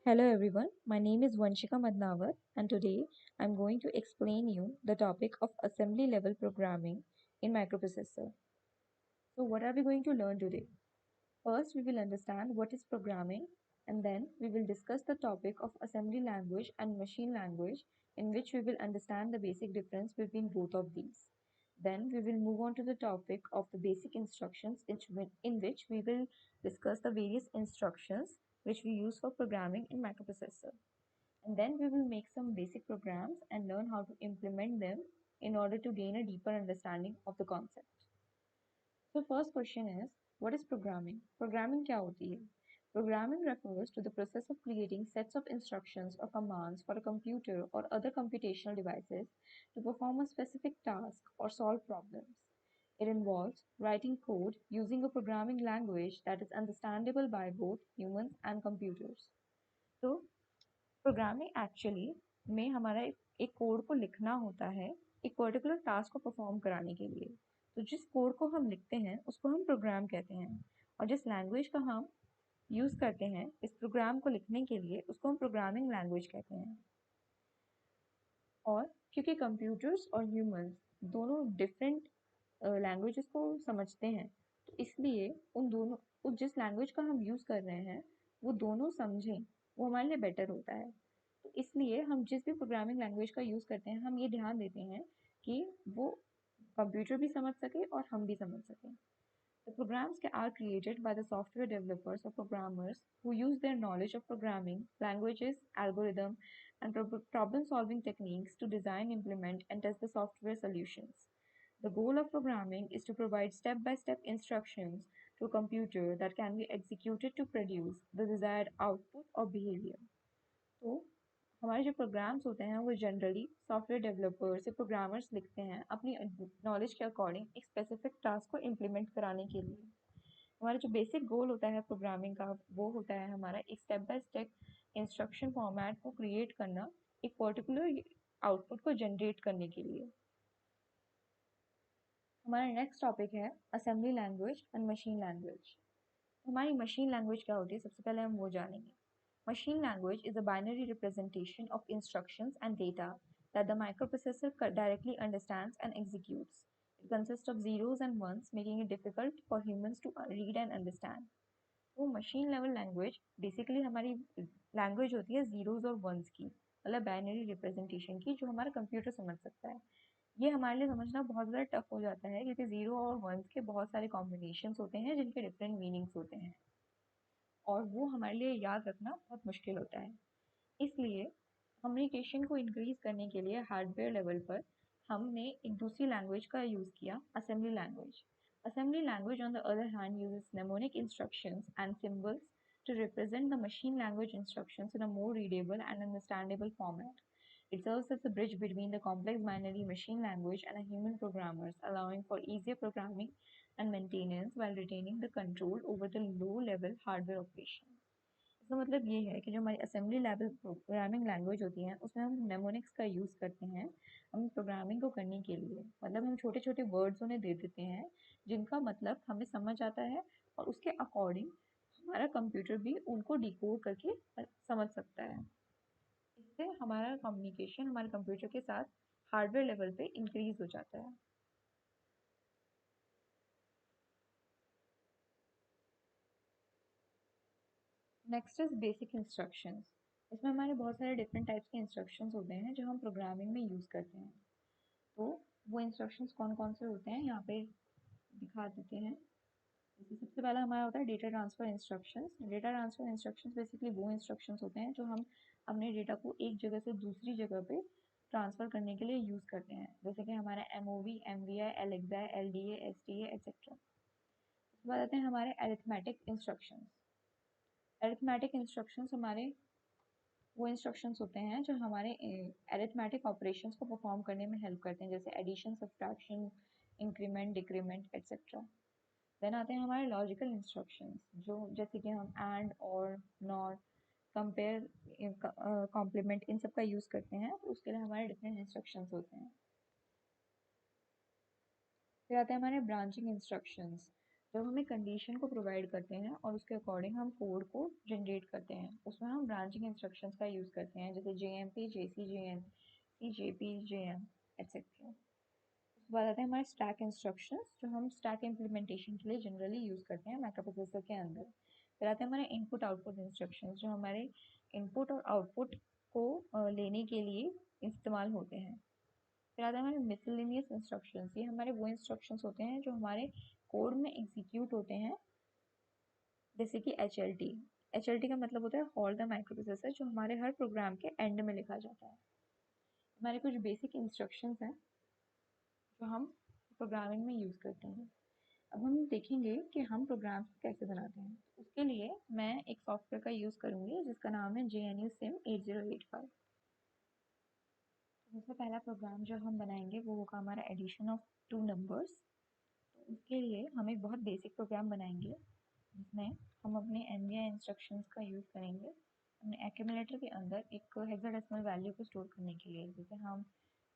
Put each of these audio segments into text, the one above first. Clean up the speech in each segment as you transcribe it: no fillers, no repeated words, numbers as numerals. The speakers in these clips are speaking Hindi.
Hello everyone, my name is Vanshika Madnawat and today I'm going to explain you the topic of assembly level programming in microprocessor. So what are we going to learn today? First we will understand what is programming and then we will discuss the topic of assembly language and machine language in which we will understand the basic difference between both of these. Then we will move on to the topic of the basic instructions in which we will discuss the various instructions which we use for programming in microprocessor. And then we will make some basic programs and learn how to implement them in order to gain a deeper understanding of the concept. So first question is, what is programming? Programming क्या होती है? Programming refers to the process of creating sets of instructions or commands for a computer or other computational devices to perform a specific task or solve problems. It involves writing code using a programming language that is understandable by both humans and computers. So programming actually में हमारा एक कोड को लिखना होता है एक पर्टिकुलर टास्क को परफॉर्म कराने के लिए। तो जिस कोड को हम लिखते हैं उसको हम प्रोग्राम कहते हैं और जिस लैंग्वेज का हम यूज़ करते हैं इस प्रोग्राम को लिखने के लिए उसको हम प्रोग्रामिंग लैंग्वेज कहते हैं। और क्योंकि कंप्यूटर्स और ह्यूमंस दोनों डिफरेंट लैंग्वेजेस को समझते हैं तो इसलिए उन दोनों जिस लैंग्वेज का हम यूज़ कर रहे हैं वो दोनों समझें वो हमारे लिए बेटर होता है। तो इसलिए हम जिस भी प्रोग्रामिंग लैंग्वेज का यूज़ करते हैं हम ये ध्यान देते हैं कि वो कंप्यूटर भी समझ सके और हम भी समझ सकें। The programs are created by the software developers or programmers who use their knowledge of programming, languages, algorithm, and problem-solving techniques to design, implement, and test the software solutions. The goal of programming is to provide step-by-step instructions to a computer that can be executed to produce the desired output or behavior. तो हमारे जो प्रोग्राम्स होते हैं वो जनरली सॉफ्टवेयर डेवलपर्स या प्रोग्रामर्स लिखते हैं अपनी नॉलेज के अकॉर्डिंग एक स्पेसिफिक टास्क को इम्प्लीमेंट कराने के लिए। हमारा जो बेसिक गोल होता है प्रोग्रामिंग का वो होता है हमारा एक step by step instruction format को क्रिएट करना एक पर्टिकुलर आउटपुट को जनरेट करने के लिए। हमारा नेक्स्ट टॉपिक है assembly language and machine language. हमारी मशीन लैंग्वेज क्या होती है सबसे पहले हम वो जानेंगे। Machine language is a binary representation of instructions and data that the microprocessor directly understands and executes. It consists of zeros and ones, making it difficult for humans to read and understand. तो मशीन लेवल लैंग्वेज बेसिकली हमारी लैंग्वेज होती है जीरोज और वंस की, मतलब बाइनरी रिप्रेजेंटेशन की, जो हमारा कंप्यूटर समझ सकता है। ये हमारे लिए समझना बहुत ज़्यादा टफ हो जाता है क्योंकि ज़ीरो और वंस के बहुत सारे कॉम्बिनेशंस होते हैं जिनके डिफरेंट मीनिंग्स होते हैं और वो हमारे लिए याद रखना बहुत मुश्किल होता है। इसलिए कम्युनिकेशन को इंक्रीज करने के लिए हार्डवेयर लेवल पर हमने एक दूसरी लैंग्वेज का यूज़ किया, assembly language. Assembly language on the other hand uses mnemonic instructions and symbols to represent the machine language instructions in a more readable and understandable format. It serves as a bridge between the complex binary machine language and a human programmers, allowing for easier programming and maintenance while retaining the control over the low-level hardware operation. इसका मतलब ये है कि जो हमारी असेंबली लेवल प्रोग्रामिंग लैंग्वेज होती है उसमें हम नेमोनिक्स का यूज़ करते हैं हम प्रोग्रामिंग को करने के लिए। मतलब हम छोटे छोटे वर्ड्स उन्हें दे देते हैं जिनका मतलब हमें समझ आता है और उसके अकॉर्डिंग हमारा कंप्यूटर भी उनको डिकोड करके समझ सकता है। इससे हमारा कम्युनिकेशन हमारे कंप्यूटर के साथ हार्डवेयर लेवल पे इंक्रीज हो जाता है। Next is basic instructions. इसमें हमारे बहुत सारे डिफरेंट टाइप्स के इंस्ट्रक्शंस होते हैं जो हम प्रोग्रामिंग में यूज़ करते हैं। तो वो इंस्ट्रक्शंस कौन कौन से होते हैं यहाँ पे दिखा देते हैं। जैसे सबसे पहला हमारा होता है data transfer instructions. Data transfer instructions basically वो इंस्ट्रक्शंस होते हैं जो हम अपने डेटा को एक जगह से दूसरी जगह पे ट्रांसफ़र करने के लिए यूज़ करते हैं, जैसे कि हमारा MOV, MVI, LXI, LDA, STA etcetera. उसके बाद आते हैं हमारे अरिथमेटिक इंस्ट्रक्शंस। अरिथमेटिक इंस्ट्रक्शंस हमारे वो इंस्ट्रक्शंस होते हैं जो हमारे अरिथमेटिक ऑपरेशंस को परफॉर्म करने में हेल्प करते हैं, जैसे addition, subtraction, increment, decrement etcetera. Then आते हैं हमारे लॉजिकल इंस्ट्रक्शंस जो जैसे कि हम एंड और नॉट, कंपेयर, कॉम्प्लीमेंट इन सब का यूज़ करते हैं, तो उसके लिए हमारे डिफरेंट इंस्ट्रक्शंस होते हैं। फिर आते हैं हमारे ब्रांचिंग इंस्ट्रक्शंस। जब हम एक कंडीशन को प्रोवाइड करते हैं और उसके अकॉर्डिंग हम कोड को जनरेट करते हैं, उसमें हम ब्रांचिंग इंस्ट्रक्शंस का यूज़ करते हैं, जैसे JMP, JCJN, CJP, JM etcetera. उसके बाद आते हैं हमारे स्टैक इंस्ट्रक्शंस, जो हम स्टैक इम्प्लीमेंटेशन के लिए जनरली यूज़ करते हैं माइक्रोप्रोसेसर के अंदर। फिर आते हैं हमारे इनपुट आउटपुट इंस्ट्रक्शंस, जो हमारे इनपुट और आउटपुट को लेने के लिए इस्तेमाल होते हैं। फिर आता है हमारे मिसलेनियस इंस्ट्रक्शंस, ये हमारे वो इंस्ट्रक्शंस होते हैं जो हमारे कोड में एग्जीक्यूट होते हैं, जैसे कि HLT का मतलब होता है हॉल्ट द माइक्रोप्रोसेसर, जो हमारे हर प्रोग्राम के एंड में लिखा जाता है। हमारे कुछ बेसिक इंस्ट्रक्शंस हैं जो हम प्रोग्रामिंग में यूज़ करते हैं। अब हम देखेंगे कि हम प्रोग्राम्स कैसे बनाते हैं। उसके लिए मैं एक सॉफ्टवेयर का यूज़ करूँगी जिसका नाम है JNU Sim 8085। सबसे पहला प्रोग्राम जो हम बनाएंगे वो होगा हमारा एडिशन ऑफ टू नंबर्स। तो उसके लिए हम एक बहुत बेसिक प्रोग्राम बनाएंगे जिसमें हम अपने NVI इंस्ट्रक्शंस का यूज़ करेंगे अपने एक्यूमुलेटर के अंदर एक हेक्साडेसिमल वैल्यू को स्टोर करने के लिए। जैसे हम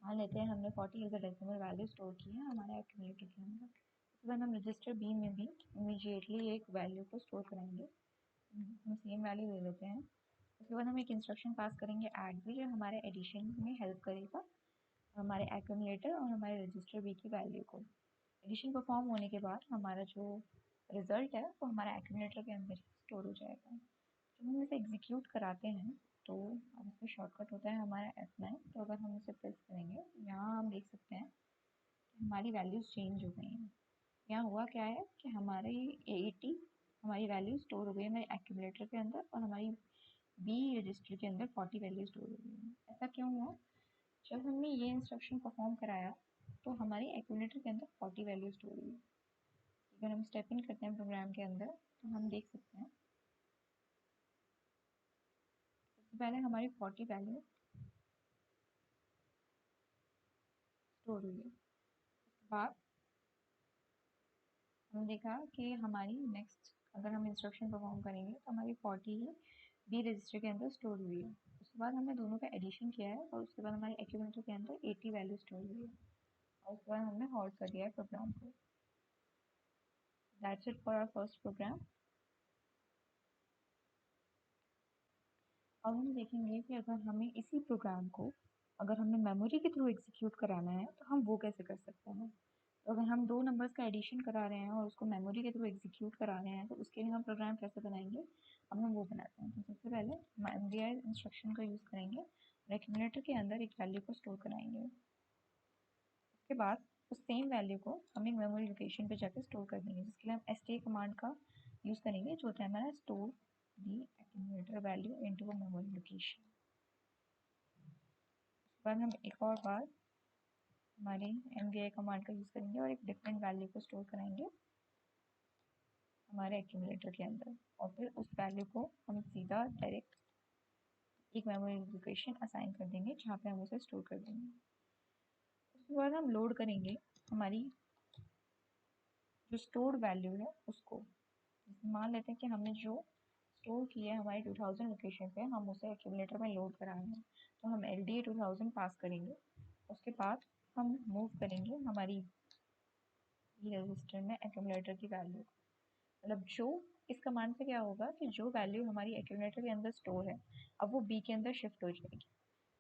मान लेते हैं हमने 40 हेक्साडेसिमल वैल्यू स्टोर की है हमारे एक्यूमुलेटर के अंदर। उसके बाद हम रजिस्टर B में भी इमीडिएटली एक वैल्यू को स्टोर कराएंगे। हम सेम वैल्यू ले लेते हैं। उसके बाद हम एक इंस्ट्रक्शन पास करेंगे ऐड भी, जो हमारे एडिशन में हेल्प करेगा हमारे एक्यूमुलेटर और हमारे रजिस्टर B की वैल्यू को। एडिशन परफॉर्म होने के बाद हमारा जो रिजल्ट है वो हमारा एक्यूमुलेटर के अंदर स्टोर हो जाएगा। जब हम इसे एग्जीक्यूट कराते हैं तो अब इसका शॉर्टकट होता है हमारा F9। तो अगर हम इसे प्रेस करेंगे, यहाँ हम देख सकते हैं कि हमारी वैल्यूज़ चेंज हो गई हैं। यहाँ हुआ क्या है कि हमारी 80 हमारी वैल्यू स्टोर हो गई है हमारे एक्यूमुलेटर के अंदर, और हमारी B रजिस्टर के अंदर 40 वैल्यू स्टोर हो गई है। ऐसा क्यों हुआ? जब हमने ये इंस्ट्रक्शन परफॉर्म कराया तो हमारी एक्यूमुलेटर के अंदर 40 वैल्यू स्टोर हुई। अगर हम स्टेप इन करते हैं प्रोग्राम के अंदर तो हम देख सकते हैं सबसे पहले हमारी 40 वैल्यू स्टोर हुई है। उसके बाद हमने देखा कि हमारी नेक्स्ट अगर हम इंस्ट्रक्शन परफॉर्म करेंगे तो हमारी 40 ही B रजिस्टर के अंदर स्टोर हुई है। उसके बाद हमने दोनों का एडिशन किया है और उसके बाद हमारे एक्यूमुलेटर के अंदर 80 वैल्यू स्टोर हुई है, और उसके बाद हमने हॉल्ट कर दिया है प्रोग्राम को। That's it for our first program. अब हम देखेंगे कि अगर हमें इसी प्रोग्राम को अगर हमें मेमोरी के थ्रू एग्जीक्यूट कराना है तो हम वो कैसे कर सकते हैं। तो अगर हम दो नंबर्स का एडिशन करा रहे हैं और उसको मेमोरी के थ्रू एग्जीक्यूट करा रहे हैं तो उसके लिए हम प्रोग्राम कैसे बनाएंगे, अब हम वो बनाते हैं। तो सबसे पहले हम MVI इंस्ट्रक्शन का यूज़ करेंगे और एक्यूमुलेटर के अंदर एक वैल्यू को स्टोर कराएंगे। उसके बाद उस सेम वैल्यू को हम एक मेमोरी लोकेशन पे जाकर स्टोर कर देंगे, जिसके लिए हम STA कमांड का यूज़ करेंगे, जो होता है हमारा store the accumulator value into a memory location. उसके बाद हम एक और बार हमारी MVI कमांड का यूज़ करेंगे और एक डिफरेंट वैल्यू को स्टोर कराएंगे हमारे एक्यूमुलेटर के अंदर, और फिर उस वैल्यू को हम सीधा डायरेक्ट एक मेमोरी लोकेशन असाइन कर देंगे जहाँ पे हम उसे स्टोर कर देंगे। उसके बाद हम लोड करेंगे हमारी जो स्टोर्ड वैल्यू है उसको। मान लेते हैं कि हमने जो स्टोर किया है हमारी 2000 लोकेशन पे, हम उसे एक्यूमुलेटर में लोड करा रहे हैं, तो हम LDA 2000 पास करेंगे। उसके बाद हम मूव करेंगे हमारी रजिस्टर में एक्यूमुलेटर की वैल्यू, मतलब जो इस कमांड से क्या होगा कि जो वैल्यू हमारी एक्यूमुलेटर के अंदर स्टोर है अब वो B के अंदर शिफ्ट हो जाएगी।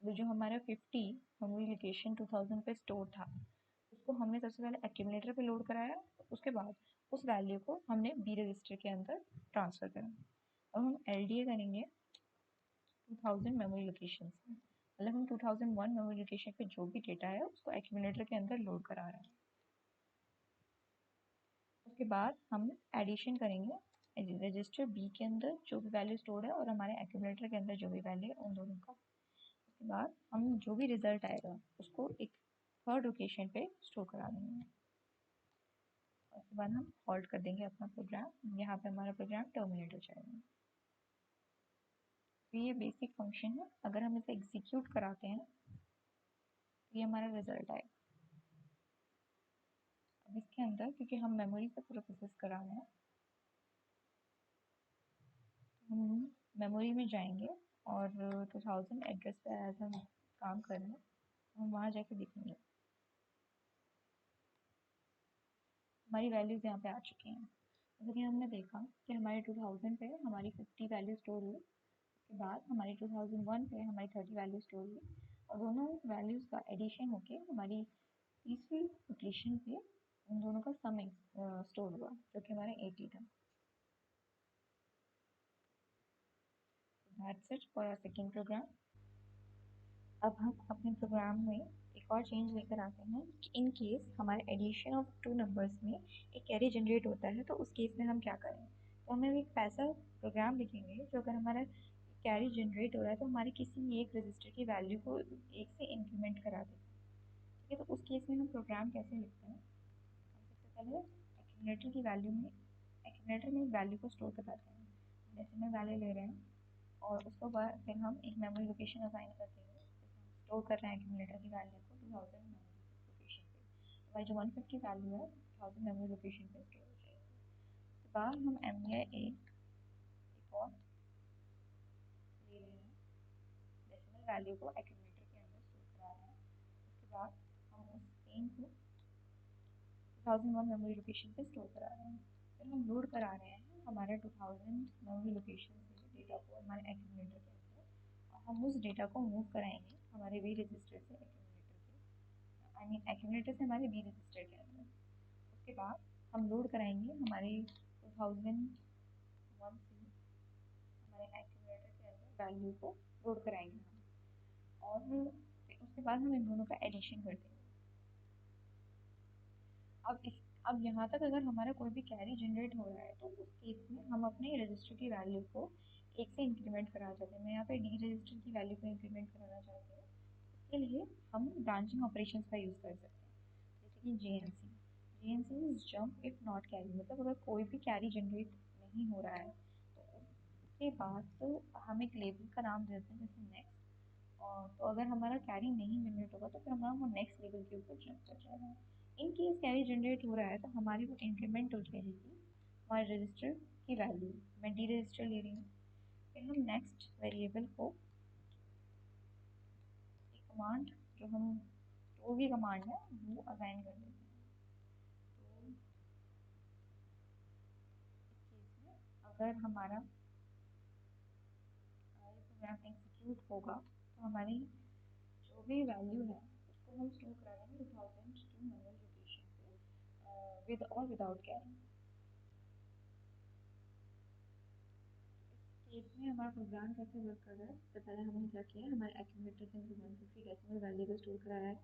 वो जो हमारा 50 मेमोरी लोकेशन 2000 पे स्टोर था उसको हमने सबसे पहले एक्यूमुलेटर पे लोड कराया, उसके बाद उस वैल्यू को हमने B रजिस्टर के अंदर ट्रांसफ़र करा। अब हम LDA करेंगे 2000 मेमोरी लोकेशन से, मतलब हम 2001 मेमोरी लोकेशन पे जो भी डेटा है उसको एक्यूमुलेटर के अंदर लोड करा रहे हैं। उसके बाद हम एडिशन करेंगे रजिस्टर B के अंदर जो भी वैल्यू स्टोर है और हमारे एक्यूमुलेटर के अंदर जो भी वैल्यू है उन दोनों का। उसके बाद हम जो भी रिजल्ट आएगा उसको एक थर्ड लोकेशन पे स्टोर करा देंगे। उसके बाद हम हॉल्ट कर देंगे अपना प्रोग्राम, यहाँ पे हमारा प्रोग्राम टर्मिनेट हो जाएगा। तो ये बेसिक फंक्शन है, अगर हम इसे एग्जीक्यूट कराते हैं तो ये हमारा रिजल्ट आएगा। अब इसके अंदर क्योंकि हम मेमोरी से पूरा प्रोसेस करा रहे हैं, हम मेमोरी में जाएंगे और 2000 एड्रेस पे एज हम काम कर रहे हैं हम वहाँ जाके देखेंगे हमारी वैल्यूज़ यहाँ पे आ चुकी हैं। जैसे कि हमने देखा कि हमारे 2000 पे हमारी 50 वैल्यू स्टोर हुई, उसके बाद हमारी 2001 पे हमारी 30 वैल्यू स्टोर हुई और दोनों वैल्यूज़ का एडिशन होके हमारी तीसरी लोकेशन पे उन दोनों का सम स्टोर हुआ जो कि हमारा 80 था। That's it for our second program. अब हम अपने प्रोग्राम में एक और चेंज लेकर आते हैं कि इन केस हमारे एडिशन ऑफ टू नंबर्स में एक कैरी जनरेट होता है तो उस केस में हम क्या करें। तो हमें एक ऐसा प्रोग्राम लिखेंगे जो अगर हमारा कैरी जनरेट हो रहा है तो हमारे किसी एक रजिस्टर की वैल्यू को एक से इंक्रीमेंट करा देगा। ठीक है, तो उस केस में हम प्रोग्राम कैसे लिखते हैं। हम सबसे पहले एक्यूमुलेटर की वैल्यू में एक्यूमुलेटर में वैल्यू को स्टोर कराते हैं, डेसिमल वैल्यू ले रहे हैं और उसके बाद फिर हम एक मेमोरी लोकेशन असाइन करते हैं। स्टोर कर रहे हैं एक्यूमुलेटर की वैल्यू को 2000 मेमोरी लोकेशन पे, हमारी जो 150 वैल्यू है 1000 मेमोरी लोकेशन पे स्टोर हो जाएगी। उसके बाद हम एम एक और ले रहे हैं, डेसिमल वैल्यू को एक्यूमुलेटर के अंदर स्टोर करा रहे हैं। उसके बाद हम उस सेम को 2001 मेमोरी लोकेशन पे स्टोर करा रहे हैं। फिर हम लोड करा रहे हैं हमारे 2000 मेमोरी लोकेशन से डेटा को हमारे एक्यूमुलेटर के अंदर और हम उस डेटा को मूव कराएंगे हमारे बी रजिस्टर से एक्यूमुलेटर के, आई मीन एक्यूमुलेटर से हमारे बी रजिस्टर के अंदर। उसके बाद हम लोड कराएंगे हमारे 2001 से हमारे एक्यूमुलेटर के अंदर वैल्यू को लोड कराएंगे हम और फिर उसके बाद हम इन दोनों का एडिशन कर देंगे। अब इस अब यहाँ तक अगर हमारा कोई भी कैरी जनरेट हो रहा है तो उस केस में हम अपने रजिस्टर की वैल्यू को एक से इंक्रीमेंट कराना चाहते हैं। मैं यहाँ पे डी रजिस्टर की वैल्यू को इंक्रीमेंट कराना चाहती हूँ, इसके लिए हम ब्रांचिंग ऑपरेशन का यूज़ कर सकते हैं, जैसे कि J N C is jump if not carry, मतलब अगर कोई भी कैरी जनरेट नहीं हो रहा है तो उसके बाद तो हम एक लेबल का नाम देते हैं जैसे नेक्स्ट, और तो अगर हमारा कैरी नहीं जनरेट होगा तो फिर हमारा वो नेक्स्ट लेवल के ऊपर जंप कर जाएगा। इन केस कैरी जनरेट हो रहा है तो हमारी वो इंक्रीमेंट हो जाएगी हमारे रजिस्टर की वैल्यू। मैं डी रजिस्टर ले रही हूँ, फिर हम नेक्स्ट वेरिएबल को एक कमांड जो हम जो भी कमांड है वो असाइन कर देते हैं। तो इस केस में अगर हमारा ये प्रोग्राम एग्जीक्यूट होगा तो हमारी जो भी वैल्यू है उसको हम स्टोर करा देंगे 2002 मेमोरी लोकेशन पे विद और विदाउट कैरी। केस में हमारा प्रोग्राम कैसे वर्क कर रहा है, सबसे पहले हमने क्या किया, हमारे एक्यूमुलेटर के अंदर 150 डेसिमल वैल्यू को स्टोर कराया है,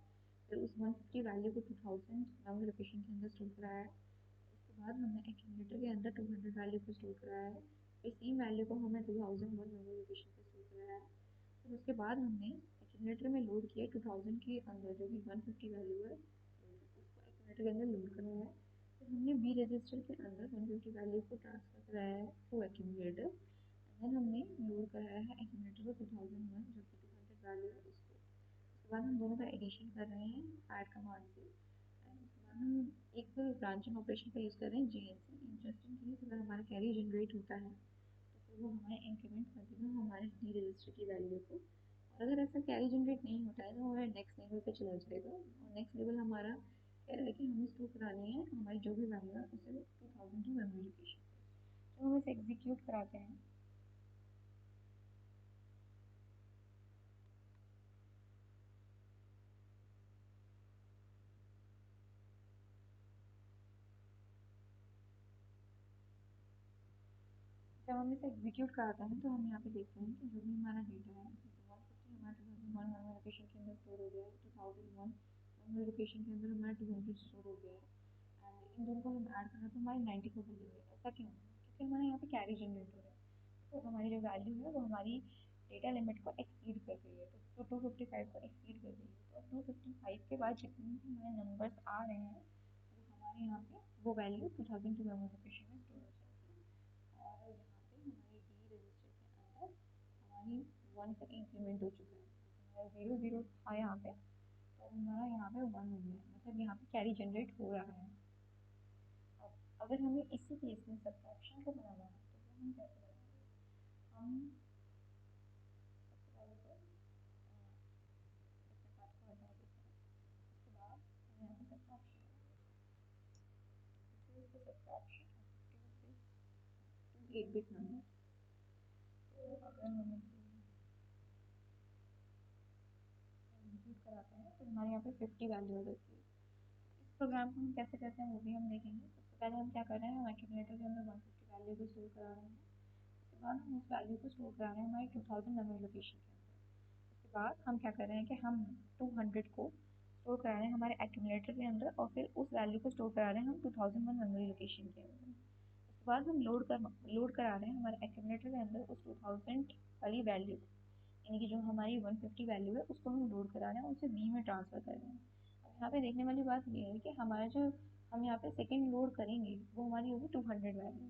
फिर उस 150 वैल्यू को 2000 मेमोरी लोकेशन के अंदर स्टोर कराया है। उसके बाद हमने एक्यूमुलेटर के अंदर 200 वैल्यू को स्टोर कराया है, फिर सेम वैल्यू को हमें 2001 मेमोरी लोकेशन पे स्टोर कराया है। फिर उसके बाद हमने एक्यूमुलेटर में लोड किया 2000 के अंदर जो कि 150 वैल्यू है उसको एक्यूमुलेटर के अंदर लोड करना है। फिर हमने बी रजिस्टर के अंदर 150 वैल्यू को ट्रांसफर कराया है टू एक्यूमुलेटर, देन हमने लोड कराया है एक्यूमुलेटर को 2001 जो कि 200 वैल्यू है उसको। उसके बाद हम दोनों का एडिशन कर रहे हैं ऐड कमांड से, एंड उसके बाद हम एक ब्रांचिंग ऑपरेशन का यूज़ कर रहे हैं J N C. Just in case अगर हमारा कैरी जनरेट होता है तो फिर वो हमारे इंक्रीमेंट कर देगा हमारे डी रजिस्टर की वैल्यू को, और अगर ऐसा कैरी जनरेट नहीं होता है तो हमारे नेक्स्ट लेवल पे चला जाएगा और नेक्स्ट लेवल हमारा कह रहा है कि हमें स्टोर करानी है हमारी जो भी वैल्यू है उसे 2000 की मेमोरी लोकेशन पे। तो हम इसे एग्जीक्यूट कराते हैं। जब हम इसे एग्जीक्यूट कराते हैं तो हम यहाँ पे देखते हैं कि जो भी हमारा डेटा है जैसे 150 हमारा 2001 मेमोरी लोकेशन के अंदर स्टोर हो गया है, 2001 मेमोरी लोकेशन के अंदर हमारा 200 स्टोर हो गया है, एंड इन दोनों को हम ऐड करें तो हमारे 90 को मिलेंगे। ऐसा क्यों? क्योंकि हमारे यहाँ पे कैरी जनरेट हो रहा है तो हमारी जो वैल्यू है वो हमारी डेटा लिमिट को एक्सीड कर रही है, तो 255 को एक्सीड कर रही है। तो 255 के बाद जितने भी हमारे नंबर्स आ रहे हैं वो हमारे यहाँ पे वो वैल्यू 2000 की मेमोरी लोकेशन में स्टोर हो जाएगी और यहाँ पे हमारे डी रजिस्टर के अंदर हमारी 1 तक इंक्रीमेंट हो चुका है, हमारा 00 था यहाँ पे तो हमारा यहाँ पे 1 हो गया है, मतलब यहाँ पे कैरी जनरेट हो रहा है। अब अगर हमें इसी केस में सब्ट्रैक्शन को बनाना है तो वो हम कैसे बनाएंगे। हम सबसे पहले तो इसमें पार्ट को हटा देते हैं, उसके बाद हम यहाँ पे सब्ट्रैक्शन करेंगे। 0 से सब्ट्रैक्शन और 50 8 बिट नंबर। तो अगर हम एग्जीक्यूट कराते हैं तो हमारे यहाँ पे 50 वैल्यू आ जाती है। इस प्रोग्राम को हम कैसे करते हैं वो भी हम देखेंगे। सबसे पहले हम क्या कर रहे हैं, हम एक्यूमुलेटर के अंदर 150 वैल्यू को स्टोर करा रहे हैं। उसके बाद हम उस वैल्यू को स्टोर करा रहे हैं हमारे 2000 मेमोरी लोकेशन के अंदर। उसके बाद हम क्या कर रहे हैं कि हम 200 को स्टोर करा रहे हैं हमारे एक्यूमुलेटर के अंदर और फिर उस वैल्यू को स्टोर करा रहे हैं हम 2001 मेमोरी लोकेशन के अंदर। उसके बाद हम लोड करा रहे हैं हमारे एक्यूमुलेटर के अंदर उस 2000 वाली वैल्यू, यानी कि जो हमारी 150 वैल्यू है उसको हम लोड करा रहे हैं, उसे बी में ट्रांसफ़र कर रहे हैं। अब यहाँ पे देखने वाली बात ये है कि हमारा जो हम यहाँ पे सेकेंड लोड करेंगे वो हमारी होगी 200 वैल्यू,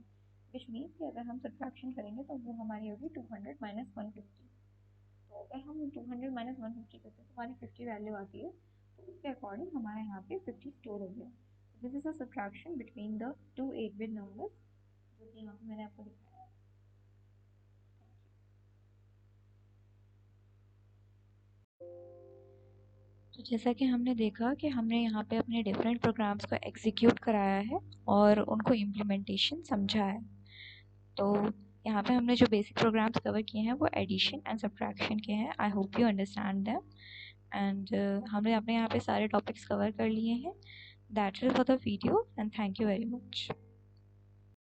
विच मीन्स कि अगर हम सब्ट्रैक्शन करेंगे तो वो हमारी होगी 200 माइनस 150। तो अगर हम 200 माइनस 150 करते हैं तो हमारी 50 वैल्यू आती है, तो उसके अकॉर्डिंग हमारे यहाँ पे 50 स्टोर हो गया। This is a subtraction between the two 8 bit numbers, जो कि यहाँ पे मैंने आपको दिखाया। तो जैसा कि हमने देखा कि हमने यहाँ पे अपने डिफरेंट प्रोग्राम्स को एग्जीक्यूट कराया है और उनको इम्प्लीमेंटेशन समझा है। तो यहाँ पे हमने जो बेसिक प्रोग्राम्स कवर किए हैं वो एडिशन एंड सब्ट्रैक्शन के हैं। I hope you understand them. And हमने अपने यहाँ पे सारे टॉपिक्स कवर कर लिए हैं। That is for the video and thank you very much.